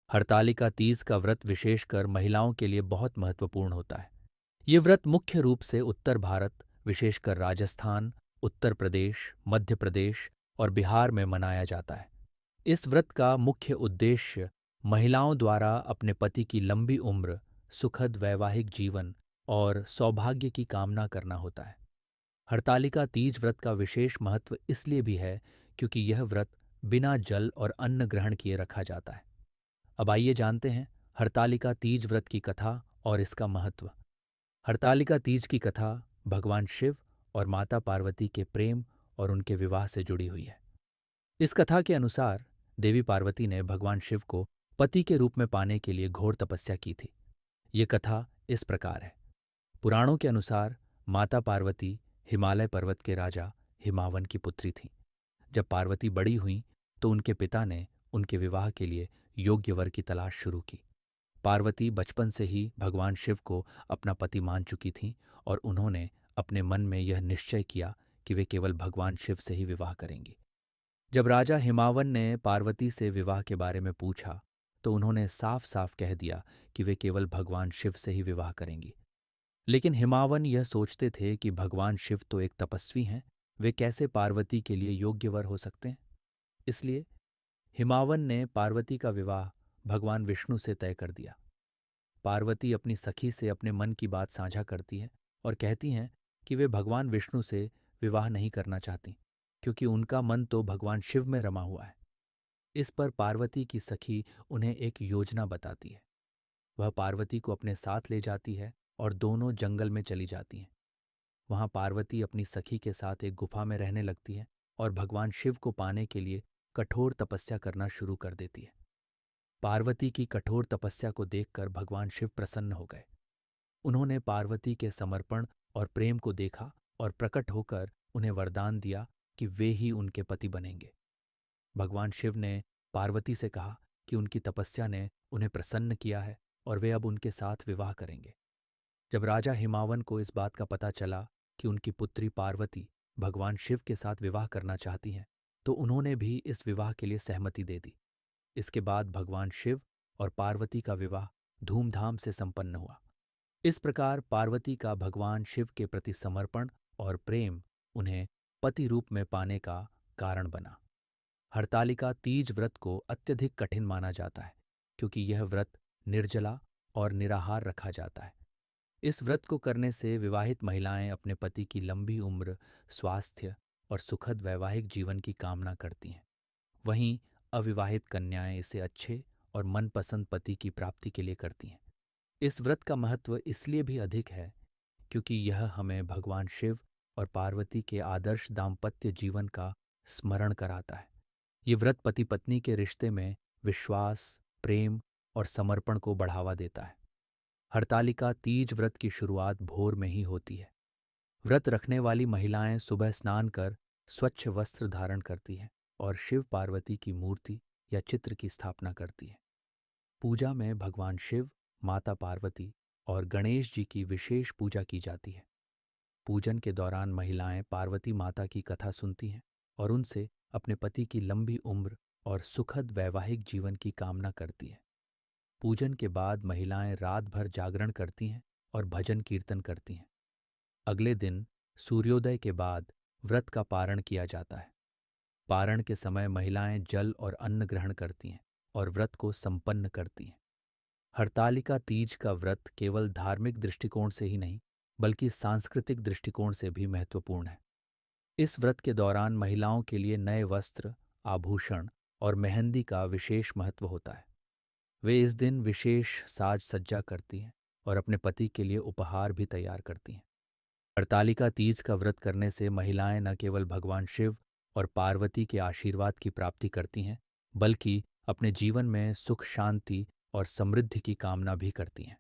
हरतालिका तीज का व्रत विशेषकर महिलाओं के लिए बहुत महत्वपूर्ण होता है। ये व्रत मुख्य रूप से उत्तर भारत, विशेषकर राजस्थान, उत्तर प्रदेश, मध्य प्रदेश और बिहार में मनाया जाता है। इस व्रत का मुख्य उद्देश्य महिलाओं द्वारा अपने पति की लंबी उम्र, सुखद वैवाहिक जीवन और सौभाग्य की कामना करना होता है। हरतालिका तीज व्रत का विशेष महत्व इसलिए भी है क्योंकि यह व्रत बिना जल और अन्न ग्रहण किए रखा जाता है। अब आइए जानते हैं हरतालिका तीज व्रत की कथा और इसका महत्व। हरतालिका तीज की कथा भगवान शिव और माता पार्वती के प्रेम और उनके विवाह से जुड़ी हुई है। इस कथा के अनुसार देवी पार्वती ने भगवान शिव को पति के रूप में पाने के लिए घोर तपस्या की थी। ये कथा इस प्रकार है। पुराणों के अनुसार माता पार्वती हिमालय पर्वत के राजा हिमावन की पुत्री थीं। जब पार्वती बड़ी हुईं तो उनके पिता ने उनके विवाह के लिए योग्य वर की तलाश शुरू की। पार्वती बचपन से ही भगवान शिव को अपना पति मान चुकी थीं और उन्होंने अपने मन में यह निश्चय किया कि वे केवल भगवान शिव से ही विवाह करेंगी। जब राजा हिमावन ने पार्वती से विवाह के बारे में पूछा तो उन्होंने साफ साफ कह दिया कि वे केवल भगवान शिव से ही विवाह करेंगी। लेकिन हिमावन यह सोचते थे कि भगवान शिव तो एक तपस्वी हैं, वे कैसे पार्वती के लिए योग्य वर हो सकते हैं। इसलिए हिमावन ने पार्वती का विवाह भगवान विष्णु से तय कर दिया। पार्वती अपनी सखी से अपने मन की बात साझा करती है और कहती हैं कि वे भगवान विष्णु से विवाह नहीं करना चाहती क्योंकि उनका मन तो भगवान शिव में रमा हुआ है। इस पर पार्वती की सखी उन्हें एक योजना बताती है। वह पार्वती को अपने साथ ले जाती है और दोनों जंगल में चली जाती हैं। वहां पार्वती अपनी सखी के साथ एक गुफा में रहने लगती है और भगवान शिव को पाने के लिए कठोर तपस्या करना शुरू कर देती है। पार्वती की कठोर तपस्या को देखकर भगवान शिव प्रसन्न हो गए। उन्होंने पार्वती के समर्पण और प्रेम को देखा और प्रकट होकर उन्हें वरदान दिया कि वे ही उनके पति बनेंगे। भगवान शिव ने पार्वती से कहा कि उनकी तपस्या ने उन्हें प्रसन्न किया है और वे अब उनके साथ विवाह करेंगे। जब राजा हिमावन को इस बात का पता चला कि उनकी पुत्री पार्वती भगवान शिव के साथ विवाह करना चाहती हैं, तो उन्होंने भी इस विवाह के लिए सहमति दे दी। इसके बाद भगवान शिव और पार्वती का विवाह धूमधाम से संपन्न हुआ। इस प्रकार पार्वती का भगवान शिव के प्रति समर्पण और प्रेम उन्हें पति रूप में पाने का कारण बना। हरतालिका तीज व्रत को अत्यधिक कठिन माना जाता है क्योंकि यह व्रत निर्जला और निराहार रखा जाता है। इस व्रत को करने से विवाहित महिलाएं अपने पति की लंबी उम्र, स्वास्थ्य और सुखद वैवाहिक जीवन की कामना करती हैं। वहीं अविवाहित कन्याएं इसे अच्छे और मनपसंद पति की प्राप्ति के लिए करती हैं। इस व्रत का महत्व इसलिए भी अधिक है क्योंकि यह हमें भगवान शिव और पार्वती के आदर्श दाम्पत्य जीवन का स्मरण कराता है। ये व्रत पति पत्नी के रिश्ते में विश्वास, प्रेम और समर्पण को बढ़ावा देता है। हरतालिका तीज व्रत की शुरुआत भोर में ही होती है। व्रत रखने वाली महिलाएं सुबह स्नान कर स्वच्छ वस्त्र धारण करती हैं और शिव पार्वती की मूर्ति या चित्र की स्थापना करती हैं। पूजा में भगवान शिव, माता पार्वती और गणेश जी की विशेष पूजा की जाती है। पूजन के दौरान महिलाएं पार्वती माता की कथा सुनती हैं और उनसे अपने पति की लंबी उम्र और सुखद वैवाहिक जीवन की कामना करती हैं। पूजन के बाद महिलाएं रात भर जागरण करती हैं और भजन कीर्तन करती हैं। अगले दिन सूर्योदय के बाद व्रत का पारण किया जाता है। पारण के समय महिलाएं जल और अन्न ग्रहण करती हैं और व्रत को संपन्न करती हैं। हरतालिका तीज का व्रत केवल धार्मिक दृष्टिकोण से ही नहीं बल्कि सांस्कृतिक दृष्टिकोण से भी महत्वपूर्ण है। इस व्रत के दौरान महिलाओं के लिए नए वस्त्र, आभूषण और मेहंदी का विशेष महत्व होता है। वे इस दिन विशेष साज सज्जा करती हैं और अपने पति के लिए उपहार भी तैयार करती हैं। हरतालिका तीज का व्रत करने से महिलाएं न केवल भगवान शिव और पार्वती के आशीर्वाद की प्राप्ति करती हैं बल्कि अपने जीवन में सुख, शांति और समृद्धि की कामना भी करती हैं।